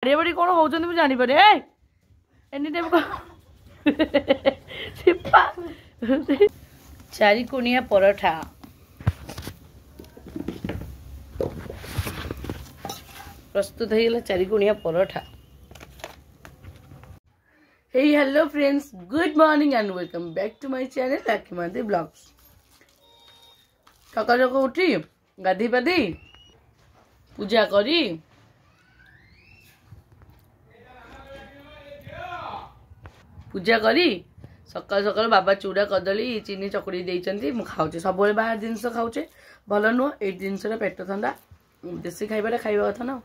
बड़े बड़ी कौन हो जानी पारे एनी टाइम चारि कोणिया पराठा प्रस्तुत हो चारि कोणिया paratha. Hey hello friends, good morning and welcome back to my channel Lakhimadi vlogs. सकाल सकाल उठी गाधी पाधी पूजा करी सकाल सकाल बाबा चूड़ा कदली चीनी चकुड़ी देइचंती मु खाउचे। सब बाहर जिनस खाउचे भल नुह ए जिनस पेट थंडा देसी खाइबा खाइबा कथा ना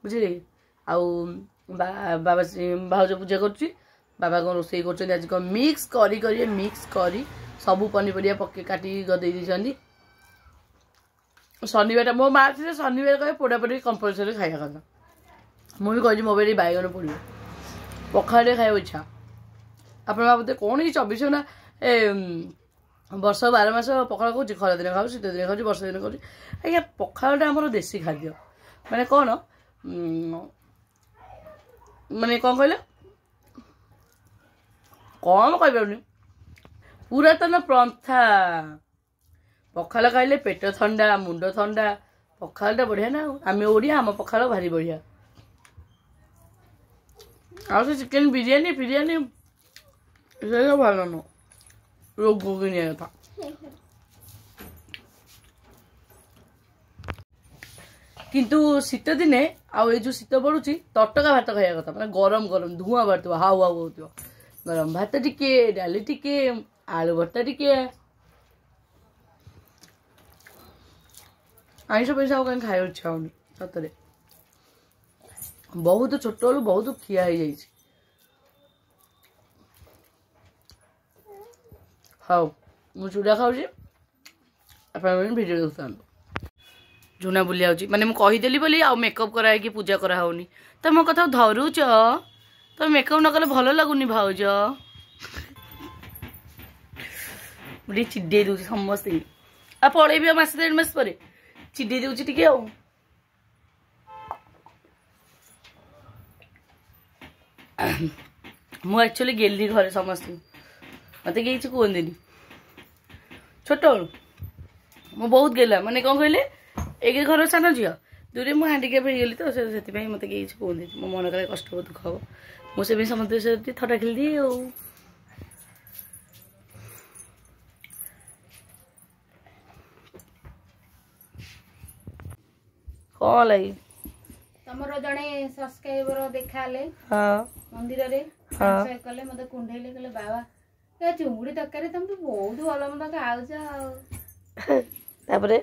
बुझे। आउ बाबा भाउज पूजा करुच्ची बाबा कौन रोसई कर आज कौन मिक्स करी सबू पनीपरिया पके काटी गदे दीचंती। शनिवार मो माँ थे शनिवार कहे पोड़ा पोड़ी कंपलसरी खाइबा कथा मुझे कही मो बैगन पड़ो पखाड़े खाइबा इच्छा। आप भावते कौन ये 24 ना वर्ष 12 मास पखाड़ कौच खरा दिन खाऊ शीत दिन खाऊ वर्ष दिन खाऊ आज्ञा पखाड़ा आम देसी खाद्य माने कौन माने कौन कहले कौन कह पुरातन प्रथा पखाड़ खाइले पेट थंडा मुंड थंडा पखाड़ा बढ़िया ना आम ओडिया आम पखाड़ भारी बढ़िया। आ चिकेन बिरियानी बिरियानी भल नु रोग कि था। किंतु शीत दिने आउ जो शीत पड़ुची तटका भात खाइबा कथा माने गरम गरम धुआं बाहर हाउ हाउ हो गरम भात टिके डाली टिके आलू भर्ता टिके आइस पैसा कहीं खाई इच्छा होनी सतरे बहुत छोट बेलू बहुत खिया हो जाइए। हाँ मु चूड़ा खाऊँ भिडियो देखता झुना बुलिया माने मु कहीदेली बोली आ मेकअप कराई पूजा करा होनी तो मो कथा धरुच तो मेकअप न कले भल लगुनि भाउज मुझे चिड़े दूसरी समस्ते आ पलैबी मस 1.5 मास पर चिड़े दूसरी टी मु एक्चुअली गेली घरे समस्त मत कहीं कहते छोट मु बहुत गेला माने कौन कहले एक घर सान झील दूरे मुझे हांडिकेप हो गली तो से मत कहीं कहते मो मन कले कष्ट दुख हम मुझे समस्त थटा खेल दिए कौन लगी तमरो जने सब्सक्राइबर देखाले मंदिर रे कले मते कुंढेले कले बाबा क्या चुंगुड़ी तरकारी तुम तो बहुत भल मंद खाऊच तापरे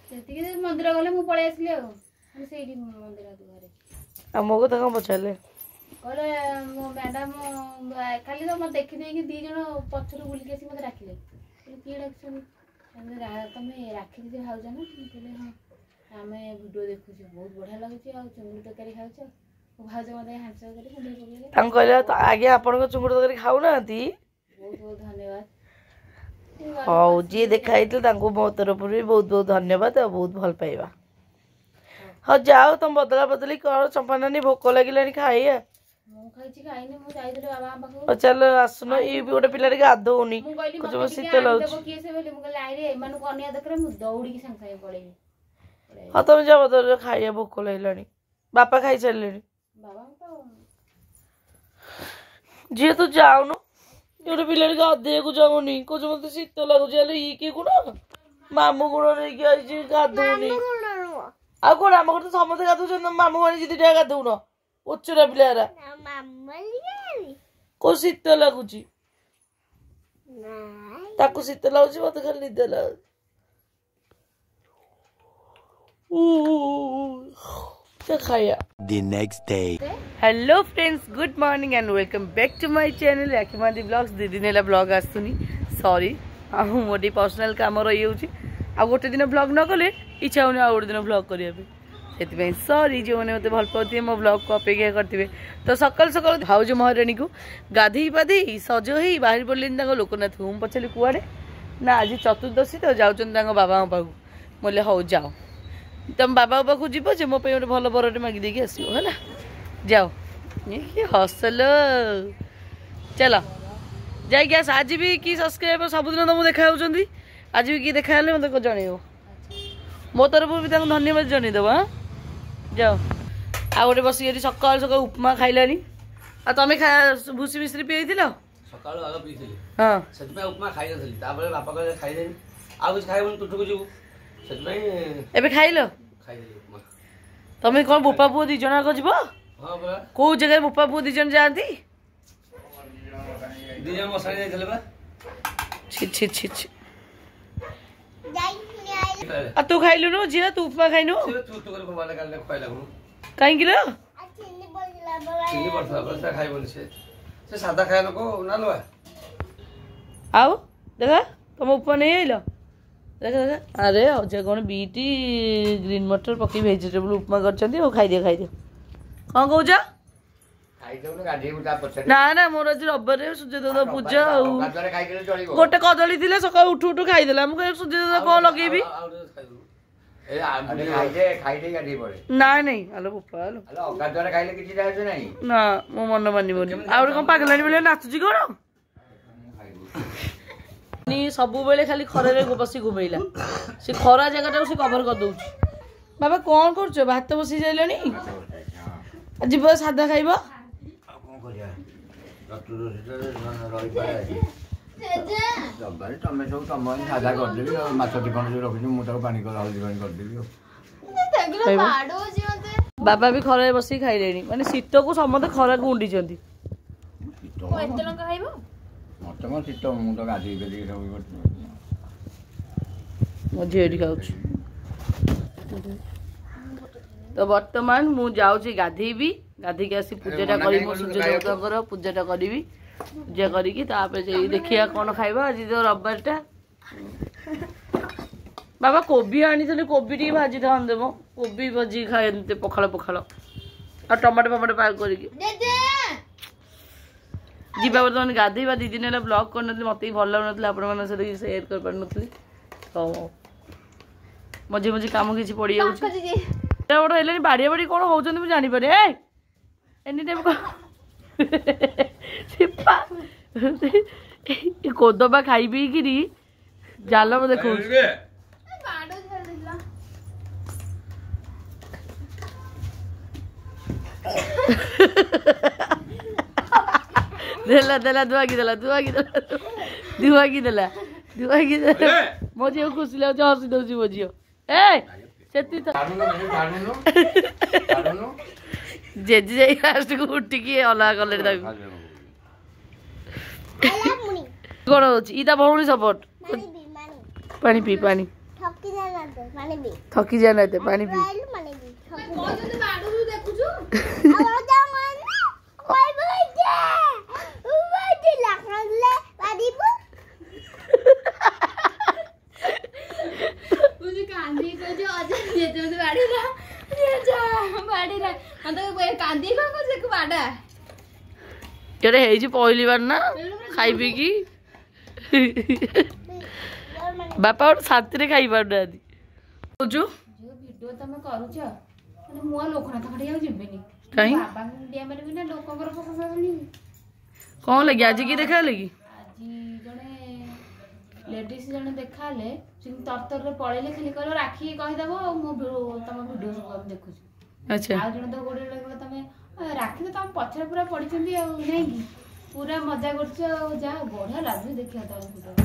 सेतिके मंदिर गले मु पळे आसली आ सेठी मंदिर दुआरे मो को कौन पचारे कहले मो मैडम खाली तो मत देखी देकी दी जण पछरु बुलिके आसी मते डाकिले की डाकछन तमे राखी दीदी खाऊछ ना कहले हां आमे वीडियो देखुछ बहुत बढ़िया लागुछ आ चुंगुड़ी तरकारी खाऊछ भाज मते हांसो करी मुंडे पकेले हम कहले आगे आपन को चुंगुड़ी तरकारी खाऊ नांती बहुत बहुत धन्यवाद। हाँ जी देखाई मो तरफ बहुत बहुत धन्यवाद और बहुत भल पाइबा। हाँ जाओ तुम बदला बदली कर चंपा नानी भोक लगे खाई चल आसन ये भी गोटे पिला गाधौनी शीत लगुच। हाँ तुम जा बदल खाइए भोक लगे बापा खाई सारे जी तू जाऊन गोटे पिला गाधे को जाऊनी कौच मत शीत लगुच ये गुण मामू गुण नहीं गाधौनी आ कौन आम घर तो समस्त गाधुन मामू भाई जी दिटा गाधौन उच्चरा पिला को शीत लगुच शीत लगुच मत खाली निद लगुच। The next day. Hello friends, good morning and welcome back to my channel Lakhimadi vlogs. दी दिन है ब्लॉग आसुनी सॉरी मोटी पर्सनल काम रही आ गोटे दिन ब्लॉग न कले इच्छा होनी आ गोटे दिन ब्लॉग करने सॉरी जो मैंने मत भल पाते मो ब्लॉग को अपेक्षा करते। तो सकाल सकाल भाउज महाराणी को गाधे पाधे सज हो बाहर पड़े लोकनाथ को पचारि कुआड़े ना आज चतुर्दशी तो जाऊँ बाबा पाक बोले हौ जाओ तुम बाबा पाक जीव जे मो गोटे भल बरटे मागिदेकी आसो है जाओ ये हसलो चलो जाइए आस आज भी कि सब्सक्राइबर सबुदिन तुमको देखा आज भी कि देखा मत जन मो तरफ भी धन्यवाद जनईदेव हाँ जाओ आ गोटे बस सकाल सकाल उपमा खाइलानी आ तमें भूसी मिश्री पी सकाळु आग पीथिली हाँ सतमे उपमा खाइ नथली तापर बापा कहले खाइ देनी आ कुछ खाइबन टुटुको जिवु सतमे एबे खाइलो खाइ देली उपमा तमें कोन बोपा पुओ दी जणा को जीवो हां बा को जगह बोपा पुओ दी जण जांती दिने मसाले जाइथले बा छी छी छी छी आ तू खाइलु न जिया तू उपमा खाइनु तू तो कर वाला काले खाइ लागु काई गिलो चिनी पर्छ बस खाइबन से सादा खाइ नको नालवा आओ देखा तुम उपमा नहीं आइलो देखा देखा अरे अजय कौन बीटी ग्रीन मटर पकी वेजिटेबल उपमा करछंती ओ खाइ दियो कौन कहूछ खाइ दउ न गाडी उता पछ ना ना मोर आज रविवार सूर्यदेव पूजा गाजरे खाइ गेले चलिबो गोटे कदली थिले सकाळ उठु उठु खाइदेला मु सूर्यदेव कौन लगेबी ए खाइ दे गाडी पड़े ना नहीं आलो बोपा आलो हेलो गाजरे खाइले किछि जाय नाही ना मो मन मानिबोनी आउर कोन पागलानी बेले नाचुची कोन नी सबु बेले खाली खरे बसी घुमैला से खरा जगह से कवर कर दउछ बाबा कौन करछ भात बसी जाइलानी आज बस सादा खाइबो कोन करिया डॉक्टर रही पाए रबारे तमे सब तम सादा कर देबी माछ टिकन जो रखि मु ताको पानी कर हल्दी पानी कर देबी बाबा भी खरा बसी खाइलेनी माने शीत को समते खरा को उंडी चंती मत म शीत मु तो गाधी बेली रही मो झेड़ी खाउछ तो वर्तमान मु जाउची गाधी भी गाधी के आसी पूजाटा करी मो सूर्य देवताकर पूजाटा करी पूजा करिकी तापर जे देखिया कोन खाइबा आज तो रविवार टा बाबा कोबी आनी थले कोबी टी भाजी थान देबो कोबी भाजी खाएते पखाळ पखाळ आ टमाटो पमाटो पाक करिकी जी बाबा तो गाधेबा 2 दिन है ब्लॉग कर मत भल लगुन आपण सेयार कर पार नी तो मझे मझे कम किसी पड़ जाए बाड़िया बाड़ी कौन हो जानीपारे एनी टाइम कोदबा खाई पी जाल मैं देखो देला देला दुआगी देला मो झील खुशी लगे हसी दौर मो झील जेजे जाई लास्ट को उठिकी अलग कले कौन हो भौणी सपोर्ट पानी पी पानी थकी जाना पानी पी पहली बार ना खाई पी की बापा और साथी खाई पार ना जो वीडियो तमे करूछ माने मुआ लोक ना तखड़ी आ जिबेनी काई बाबा इंडिया मारे बिना लोक कर पसंदनी कौन लगी आज की देखा लगी आज जने लेडीज जने देखाले सिन तरतर रे पळेले खाली कर राखी कहि देबो मो तम वीडियो सब देखु अच्छा आ जने तो गोडे लगला तमे राखी तो तम पछरे पूरा पड़ी चंदी आ नै की पूरा मजा करछ जा बढ़िया लागु देखिया तम वीडियो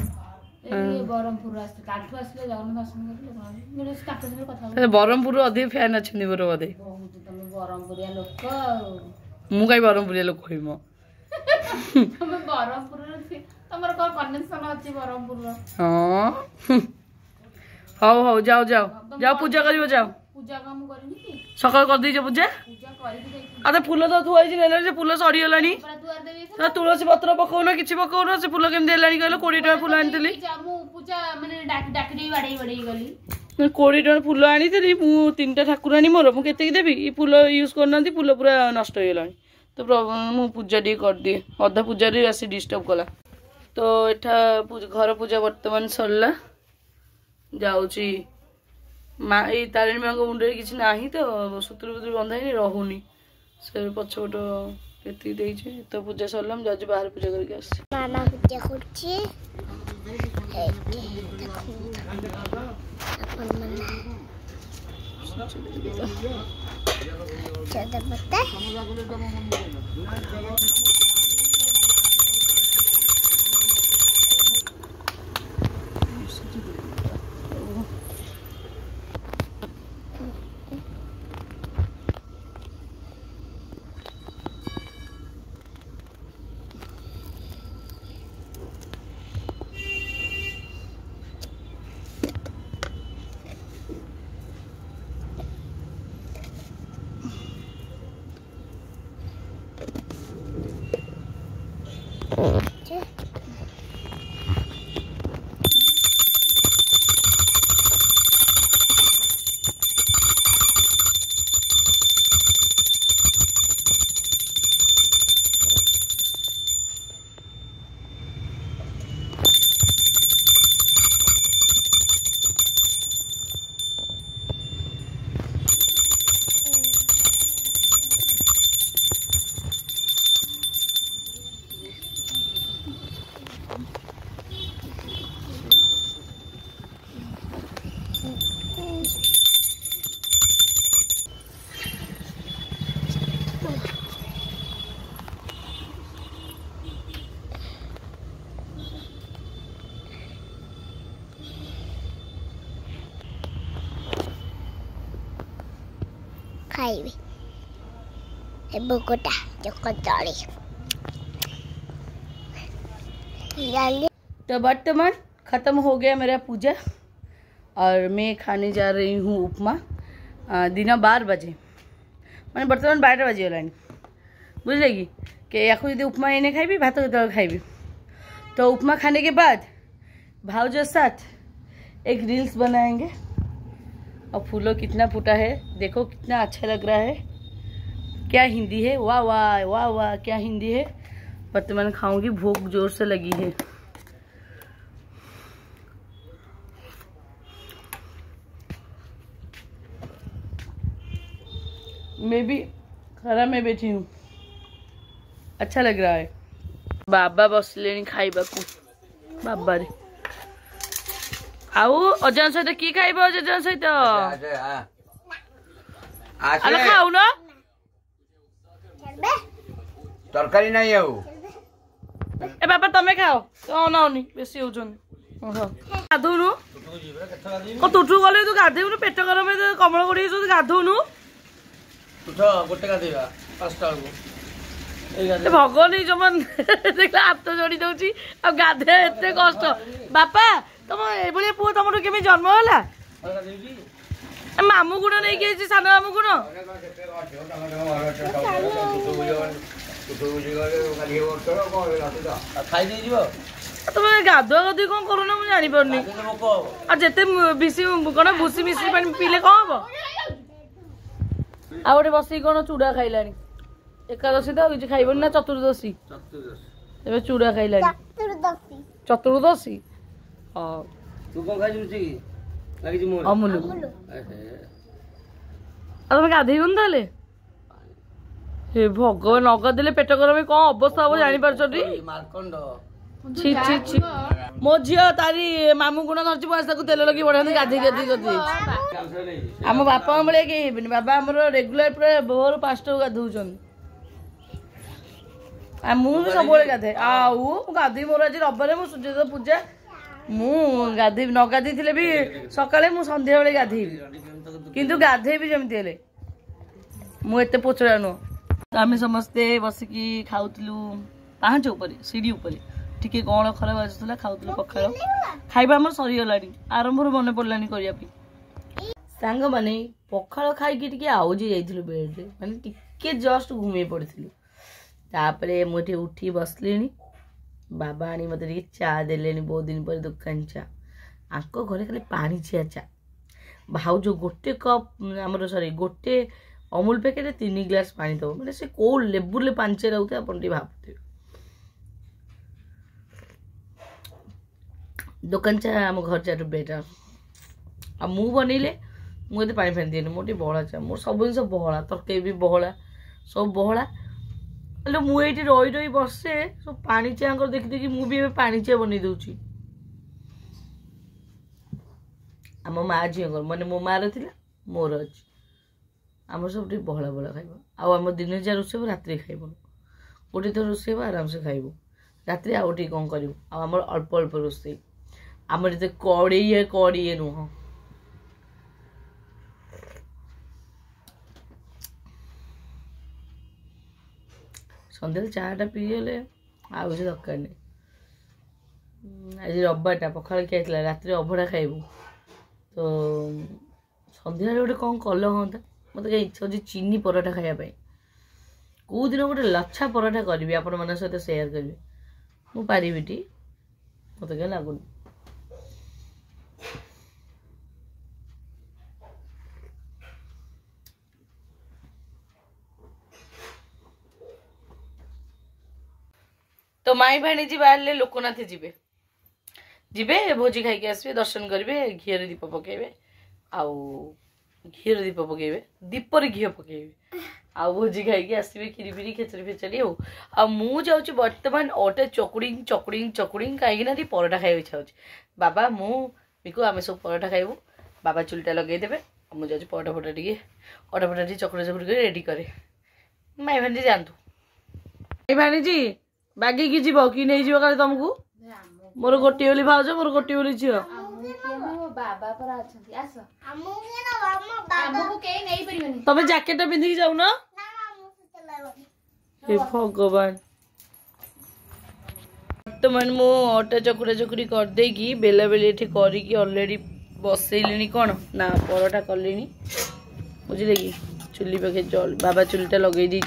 ए बरमपुर आस्ते काठू आस्ते जगन दर्शन करले मेरे स्टाटस रे कथा बरमपुर अधिक फैन अच्छे मोर बोधे बहुत तमे बरमपुरिया लोक मु कहीं बरमपुरिया लोक कहि मो तमे बरमपुर रे तमर को कनेक्शन अछि बरमपुर रो हां हाउ हाउ जाओ जाओ जाओ पूजा करियो जाओ पूजा काम करनी की सकाळ कर दी पूजा पूजा करी देखि अरे फूल तो थुआई जे फूल सरी गलानी पूरा दुआर देबी तो तुलसी पत्र पकाउन किछि पकाउन से फूल केम देलानी कहलो 20 टका फूल आनितली मु पूजा माने डाक दे बाडई बाडई गली 20 टका फूल आनितली मु 3टा ठाकुरानी मोर मु केते देबी ई फूल यूज करनांती फूल पूरा नष्ट हो गलानी तो मु पूजा डी कर दिए अधा पूजा रे आसी डिस्टर्ब कला तो एठा घर पूजा वर्तमान सरला जाउची माँ ये तारिणी माँ को मुंडे किसी ना तो सूत्र बुत्र बंधा ही रहुनी से पछपट एति देइछे तो पूजा सरलम जाजु बाहर पूजा करके आस मामा पूजा करछी खाइबे ए बकोटा चकचड़ी तो वर्तमान ख़त्म हो गया मेरा पूजा और मैं खाने जा रही हूँ उपमा दिन 12 बजे मैंने बर्तमान 12 बजे गलानी बुझे कि यदि उपमा एने खाइबी भात केतल खाइबी तो उपमा खाने के बाद भाउजो साथ एक रील्स बनाएंगे और फूलों कितना फूटा है देखो कितना अच्छा लग रहा है क्या हिंदी है वाह वाह वाह वाह क्या हिंदी है वर्तमान खाऊंगी भूख जोर से लगी है मैं भी खरा में बैठी हूँ अच्छा लग रहा है बाबा बसले खाइबा को बाबा रे आउ अजन सहित कि खाइब अजन सहित आलो खाऊ न तरकारी नहीं आउ ए बाबा तमे खाओ तो अनाउनी बेसी होउछन गाधौनु को तुठु गले तू गाधेउनु पेट गरम में कमल गुडी तू गाधौनु तुठो गोटे गाधेबा 5टा को भगवान जमन देखला हाथ जोड़ी दउची अब गाधे एते कष्ट बापा तुम एभलिया पुओ तुमर केमे जन्म होला मामू गुण नहीं के सान मामू गुण खाई दे जीवो तुम गाधुआ गधुई कौन करूना मुझे जानी पारनी आ जेते बेसी कौन भूसी मिश्री पानी पीले कौन हम आ गोटे बस कौन चूड़ा खाइलानी एकादशी तो किसी खाइबन ना चतुर्दशी एबे चूड़ा खाइलानी चतुर्दशी हां तू कौन खाई जुची लागी जी मोर अमूल तुम गाधेबन ताले हे भगवान नगादेले पेट गरम कौन अवस्था हम जानी पारछटी मारकंड छी छी छी मो झियो तारी मामू गुण धरची पैसा को तेल लगी बढ़िया गाधे गाधी कर आम बापा बेले कहीं हेबनी बाबा आम रेगुलर पूरा भोर 5टा गाधौन मुझे सब गाधे आउ गाधी मोर आज रविवार मो सूर्य पूजा मु गाधी न गाधी थे भी सकाले मु संध्या बेले गाधेबी किंतु गाधेबी जमती हेले मु एते पोचड़ा नुह आम समस्ते बसिकी खाऊलु पांच ऊपर सीढ़ी ऊपर टिके कौन खरा बाजुला खाऊलु पखाड़ खाइबा आम सरीगला आरंभ मन पड़ानी करने सांग मैंने पखाड़ खाई आउजी जाइलु बेड रे माने टिके जस्ट घूमे पड़ी तापरे मुझे उठी बसली बाबा आनी मत चा देले बहुत दिन पर दुकान चा आंको घरे खाली पानी चिया चा भाउज गोटे कप आमर सॉरी गोटे अमूल पैकेट 3 ग्लास पानी दब मैंने से कौ लेवुल पांचे रोते आप भावुथे दुकान चा आम घर चाटू बेटर आ मु बनइले मुझे पानी फानी दिए मोटे बहला चा मोर सब जिन बहला तरकारी भी बहला सब बहला हेलो मुझे रही रही बसे सब पानी चिया देखी देखी मुझे पानी चिया बन दूची आम माँ झील मैंने मो मार थी मोर अच्छी आम सब बहला बहला खाइब आम दिन जहाँ रोषे राति खाइबन गोटे थर रोषे आराम से खाइबू राति आउ टे कौन करूँ आम अल्प अल्प रोषे आम जो कड़े नुह सन्ध्या चाटा पीगले आ किसी दरकार नहीं आज रविवारटा पखाड़ खाई रात अभड़ा खाइबू तो सन्ध्या गोटे कौन कल हाँ मत कहीं इच्छा हो चीनी पराठा खायापी कौ दिन गोटे लच्छा पराठा करी आपण मान सहित सेयार करी मुझे मत क्या लगुन तो माई भाणीजी बाहर लोकनाथ जीवे जीवे भोजी खाई आसबे दर्शन करेंगे घीर दीप पकेबे आउ घीर दीप पकेबे दीपर घी पकेबे आउ भोजी खाई आसबे खीरी फिरी खेचड़ी फेचड़ी आ मु जाऊँ बर्तमान अटे चकुड़ी चकुड़ी चकुड़ी कहीं पराठा खाई इच्छा हो बाबा मु मिकु आम सब पराठा खाइबू बाबा चुलटा लगेदेवे मुझे जाऊँ पराठा फटा टे अटा फटा टे चकुड़ा चकुड़ी कर रेडी करे माई भाणी जातु माई भाणीजी बागी की जीव कि नहीं जीव काले तुमको मोर गोटे बोली भाज मोर गोटे बोली झील तमें जैकेट पिंधिक जाऊन भगवान बर्तमान मु अटा चकुड़ा चकुड़ी करदेगी बेला बेले ये करी अलरेडी बसैली कौन ना पराठा कले बुझे कि चुली पाखे जल बाबा चुलीटा लगे दी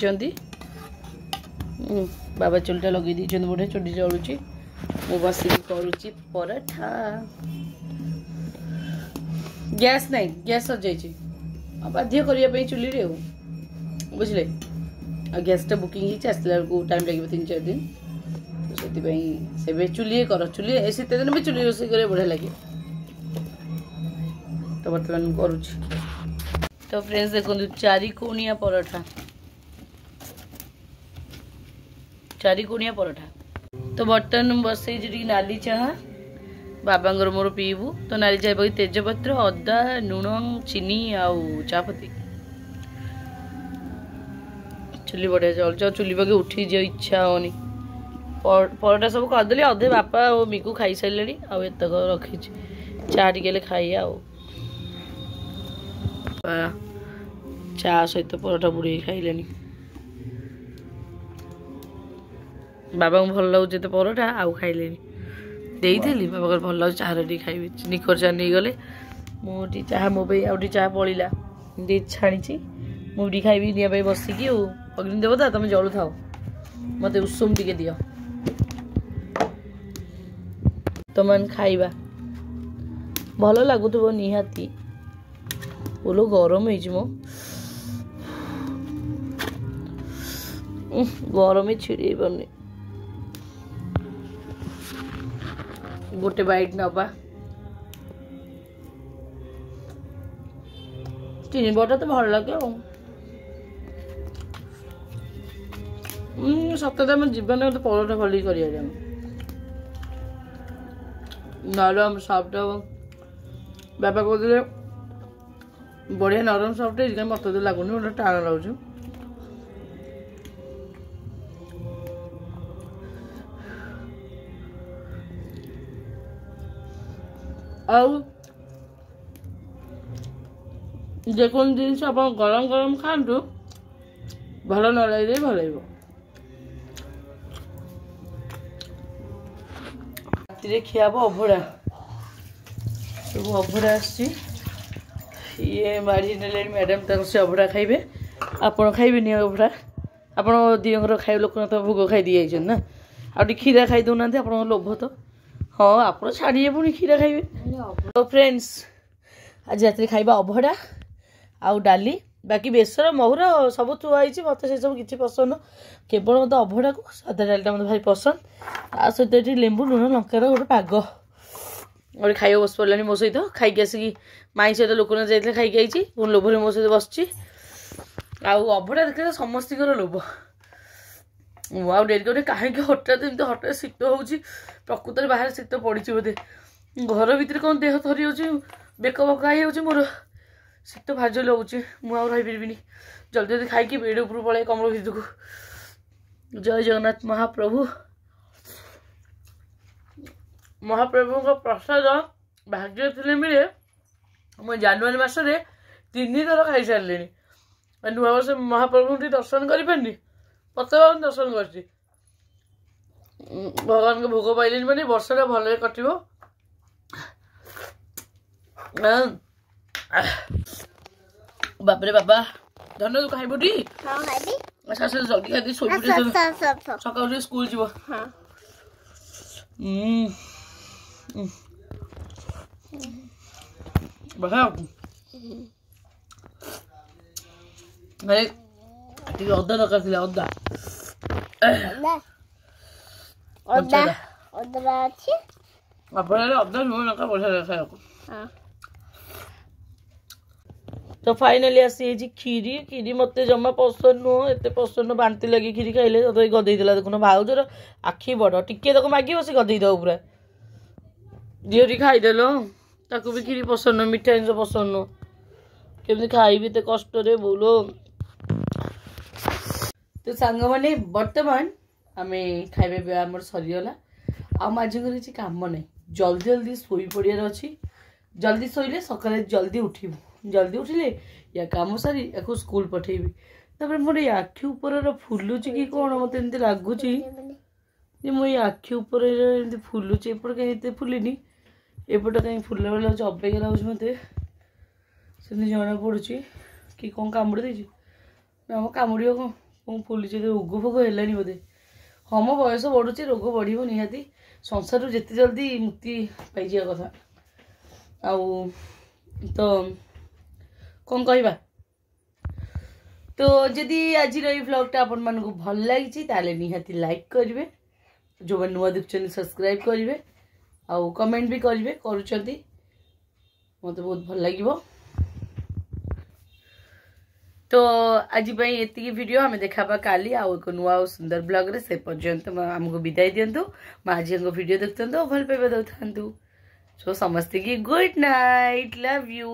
बाबा चुलटा लगे दी बढ़िया चुटी जलुची मु बसिक करुची पराठा गैस नहीं गैस सजाई बाध्य करने चुली रे बुझे आ गैसटा बुकिंग आसला टाइम लगे 3-4 दिन तो से चुली कर चुली शीत दिन भी चुली रोषे कर बढ़िया लगे तो बर्तमान करुची तो फ्रेंड्स देखो 4 कोणिया पराठा 4 कोणिया पराठा तो बर्तमान बसई नाली चाह बाबांगर मोर पीबू तो नाली चाह पाई तेजपत्र अदा लुण चीनी आउ चापती चुली बढ़िया चलुच चुली पाके उठी जो इच्छा होनी पराठा सब करदेली अधे बापा और मिकु खाई सारे आतक रखी चा टे खाई चा सहित पराठा बुड़े खाइले बाबा को भल लगे तो पराठा आउ खाइले देली बाबा को भल लगे चाह टे खाइबे निखर चाह नहीं गले मुझे चाह मो आउटी चाह पड़ा दे छाणी मुझे खाइबी निया बसिकी अग्नि देवता तुम जलु था मत उषुम टे दियो तुम खाइबा भल लगुव निहाती बोलो गरम हो गरम छिड़े पारे गोटे बाइट नवा 3 बटा तो भल लगे सप्ताह में जीवन में पराठा भल कर नरम सफ्ट बाबा कहते बढ़िया नरम सफ्ट मत तो लगुनि गोटे टाण लगुच जेको जिन आप गरम गरम खातु भल न लगे भल राति खियाब अभड़ा सब अभड़ा ये मारी ने मैडम तक से अभड़ा खाइबे आपण खाइबे अभड़ा आपण दिगर खाइ लोक तो भोग खाई दी जाइए ना आ क्षीरा खाई दौना आप लोभ तो हाँ आप छाड़िए पुणी क्षीरा खाइबे तो फ्रेंड्स आज रात खाइबा अभड़ा आउ डाली बाकी बेसर महुर सब थुआई मत से सब किसी पसंद केवल मत अभड़ा को सादा डालटा मत भारी पसंद ता सहित ये लेंबू लुण लंकार गोटे पाग गोटे खाइबा बस पड़ानी मो सहित खाई आसिकी माई सहित लोकनाथ जाइए खाई पुणी लोभर मो सहित बस ଆଉ ଅଭଡ଼ା ଦେଖିଲେ ସମସ୍ତଙ୍କର ଲୋଭ। ମୁଁ ଆଉ ଡେରି କରି କାହିଁକି ହଠାତ୍ ଶୀତ ହେଉଛି। ପ୍ରକୃତରେ ବାହାରେ ଶୀତ ପଡ଼ିଛି ବୋଧେ, ଘର ଭିତରେ କ'ଣ ଦେହ ଥରି ଯାଉଛି, ବେକ ବକା ହେଇଯାଉଛି ମୋର, ଶୀତ ଭାରି ଜୋରେ ଲାଗୁଛି। ମୁଁ ଆଉ ରହିପାରିବିନି, ଜଲ୍ଦି ଜଲ୍ଦି ଖାଇକି ବେଡ଼ ଉପରୁ ପଳାଏ କମଳ ଭିତରକୁ। ଜୟ ଜଗନ୍ନାଥ। ମହାପ୍ରଭୁଙ୍କ ପ୍ରସାଦ ଭାଗ୍ୟ ଥିଲେ ମିଳେ। ମୁଁ ଜାନୁଆରୀ ମାସରେ 3 ଥର ଖାଇସାରିଲିଣି। ନୂଆବର୍ଷ ମହାପ୍ରଭୁଙ୍କୁ ଟିକେ ଦର୍ଶନ କରିପାରିନି, ପତିତପାବନ ଦର୍ଶନ କରିଛି। ଭଗବାନଙ୍କ ଭୋଗ ପାଇଲେଣି ମାନେ ବର୍ଷଟା ଭଲରେ କଟିବ। ବାପରେ ବାବା, ଧନ ତୁ ଖାଇବୁ ଟି? ଜଲ୍ଦି ଖାଇଦେଇ ଶୋଇପଡ଼ି, ସକାଳୁ ଟିକେ ସ୍କୁଲ ଯିବ। ଟିକେ ଅଦା ଦରକାର ଥିଲା, ଅଦା ଅଛି। ଆପଣଙ୍କର ଅଦା ଲୁଣ ଲଙ୍କା ବଢ଼ିଆ ଖାଇବାକୁ। ତ ଫାଇନାଲି ଆସିଯାଇଛି କ୍ଷୀରି। ମତେ ଜମା ପସନ୍ଦ ନୁହଁ, ଏତେ ପସନ୍ଦ, ବାନ୍ତି ଲାଗି କ୍ଷୀରି ଖାଇଲେ। ତଥାପି ଗଦେଇ ଦେଲା। ଦେଖୁନ ଭାଉଜର ଆଖି ବଡ଼, ଟିକେ ତାକୁ ମାଗିବ ସେ ଗଦେଇ ଦେବ ପୁରା। ଝିଅଟି ଖାଇଦେଲ, ତାକୁ ବି କ୍ଷୀରି ପସନ୍ଦ ନୁହଁ, ମିଠା ଜିନିଷ ପସନ୍ଦ ନୁହଁ। କେମିତି ଖାଇବି ଏତେ କଷ୍ଟରେ ବୋଉଲ। ତ ସାଙ୍ଗମାନେ ବର୍ତ୍ତମାନ ଆମେ ଖାଇବା ପିଇବା ଆମର ସରିଗଲା। ଆଉ ମାଝିଙ୍କର କିଛି କାମ ନାହିଁ, ଜଲ୍ଦି ଶୋଇ ପଡ଼ିବାର ଅଛି। ଜଲ୍ଦି ଶୋଇଲେ ସକାଳେ ଜଲ୍ଦି ଉଠିବୁ, ଜଲ୍ଦି ଉଠିଲେ ୟା କାମ ସାରି ୟାକୁ ସ୍କୁଲ ପଠେଇବି। ତାପରେ ମୋର ଏଇ ଆଖି ଉପରର ଫୁଲୁଛି କି କ'ଣ, ମୋତେ ଏମିତି ଲାଗୁଛି ଯେ ମୋ ଏଇ ଆଖି ଉପରେ ଏମିତି ଫୁଲୁଛି। ଏପଟେ କାହିଁ ଏତେ ଫୁଲିନି, ଏପଟେ କାହିଁ ଫୁଲିଲା ବେଳେ ଲାଗୁଛି, ଅବାଗିଆ ଲାଗୁଛି ମୋତେ। ସେମିତି ଜଣାପଡ଼ୁଛି କି କ'ଣ କାମୁଡ଼ି ଦେଇଛି ନା, ଆମ କାମୁଡ଼ିବ କ'ଣ ଫୁଲିଛି, ରୋଗ ଫୋଗ ହେଲାଣି ବୋଧେ। ହଁ, ମୋ ବୟସ ବଢ଼ୁଛି, ରୋଗ ବଢ଼ିବ ନିହାତି। ସଂସାରରୁ ଯେତେ ଜଲ୍ଦି ମୁକ୍ତି ପାଇଯିବା କଥା। ଆଉ ତ କ'ଣ କହିବା। ତ ଯଦି ଆଜିର ଏଇ ଭ୍ଲଗ୍ଟା ଆପଣମାନଙ୍କୁ ଭଲ ଲାଗିଛି ତାହେଲେ ନିହାତି ଲାଇକ୍ କରିବେ, ଯେଉଁମାନେ ନୂଆ ଦେଖୁଛନ୍ତି ସବସ୍କ୍ରାଇବ୍ କରିବେ, ଆଉ କମେଣ୍ଟ ବି କରିବେ, କରୁଛନ୍ତି, ମୋତେ ବହୁତ ଭଲ ଲାଗିବ। तो आज एतिकी वीडियो हमें देखा काली आउ एक नुआ और सुंदर ब्लॉग रे। से पर्यंत आमको विदाई दिंतु, माझी वीडियो देखते भल पाइबा दौथा। सो समस्ते की गुड नाइट, लव यू।